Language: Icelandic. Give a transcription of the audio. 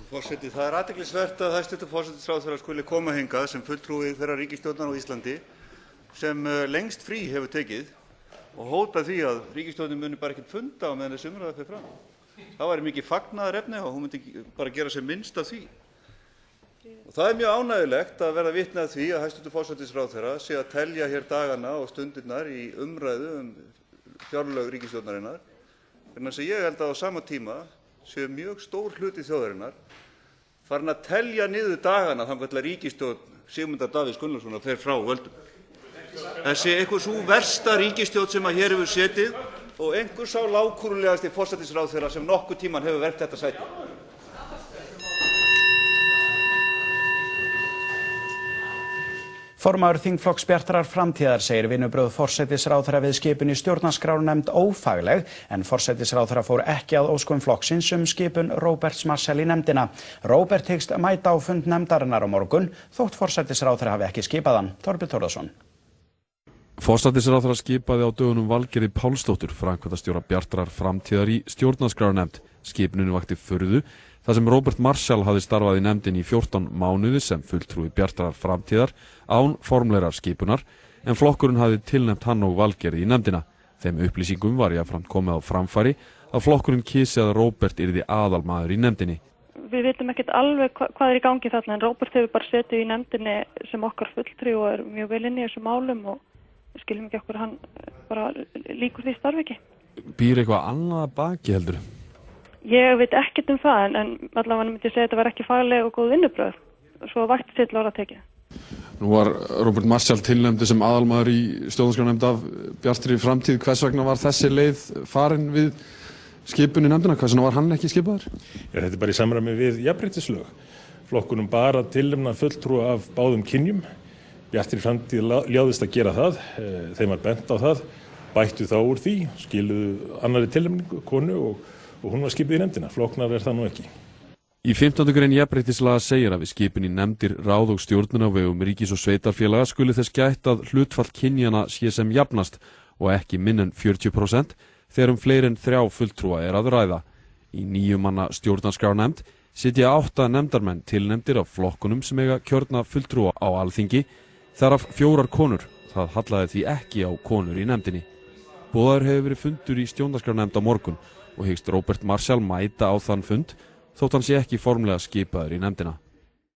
Forseti, það athyglisvert að hæstv. Forsætisráðherra skuli koma hingað sem fulltrúi þeirrar ríkisstjórnar á Íslandi sem lengst frí hefur tekið og hóta því að ríkisstjórnin muni bara ekkert funda á meðan þessi umræða fer fram. Það væri mikið fagnaðarefni og hún myndi bara gera sem minnst af því. Og það mjög ánægjulegt að verða vitni að því að hæstv. Forsætisráðherra sé að telja hér dagana og stundirnar í umræðu fjárlög ríkisstjórnarinnar, vegna þess að ég held að á sama tíma séu mjög stór hluti þjóðarinnar farin að telja niður dagana þangað til að ríkisstjórn Sigmundar Davíðs Gunnlaugssonar fer frá völdum. Þessi einhver sú versta ríkisstjórn sem að hér hefur setið og einhver sá lágkúrulegasti forsætisráðherra sem nokkurn tímann hefur verkt þetta sæti. Formaður þingflokks Bjartrar framtíðar segir vinnubrögð forsætisráðherra við skipun í stjórnarskrárnefnd ófagleg en forsætisráðherra fór ekki að óskum flokksins skipun Róberts Marshall í nefndina. Róbert hyggst mæta á fund nefndarinnar á morgun þótt forsætisráðherra hafi ekki skipað hann. Þorbjörn Þórðarson. Forsætisráðherra skipaði á dögunum Valgerði Pálsdóttur, framkvæmdastjóra Bjartrar framtíðar í stjórnarskrárnefnd. Skipunin vakti furðu þar sem Róbert Marshall hafði starfað í nefndinni í 14 mánuði sem fulltrúi Bjartrar framtíðar án formlegrar skipunar en flokkurinn hafði tilnefnt hann og Valgerði í nefndina. Þeim upplýsingum var jafnframt komið á framfæri að flokkurinn kysi að Róbert yrði aðalmaður í nefndinni. Við vitum ekkert alveg hvað í gangi þarna en Róbert hefur bara setið í nefndinni sem okkar fulltrúi og mjög vel inn í þessum málum og við skiljum ekki okkur hann bara líkur því starfi ekki. Býr eitthvað annað baki heldur? Ég veit ekkert það en allavega myndi ég segja að þetta var ekki fagleg og góð vinnubrögð. Svo vakti sér til orða tekið. Nú var Róbert Marshall tilnefndur sem aðalmaður í stjórnarskrárnefnd af Bjartri framtíð. Hvers vegna var þessi leið farin við skipun í nefndina? Hvers vegna var hann ekki skipaður? Ja, þetta bara í samræmi við jafnréttislög. Flokkunum bara tilnefna fulltrúa af báðum kynjum. Bjartri framtíð ljáðist að gera það. Þeim var bent á það. Bættu þá úr því, skiluðu annarri tilnefningu konu og hún var skipuð í nefndina. Flóknar það nú ekki. Í 15. grein jafnréttislaga segir að við skipun í nefndir ráð og stjórnun á vegum ríkis- og sveitarfélaga skuli þess gætt að hlutfall kynjana sé sem jafnast og ekki minn en 40% þegar fleiri en 3 fulltrúa að ræða. Í 9 manna stjórnarskrárnefnd sitja 8 nefndarmenn tilnefndir af flokkunum sem eiga kjörna fulltrúa á Alþingi, þar af 4 konur. Það hallaði því ekki á konur í nefndinni. Boðaður hefur verið fundur í stjórnarskrárnefnd á morgun og hyggst Róbert Marshall mæta á þann fund þótt hann sé ekki formlega skipaður í nefndina.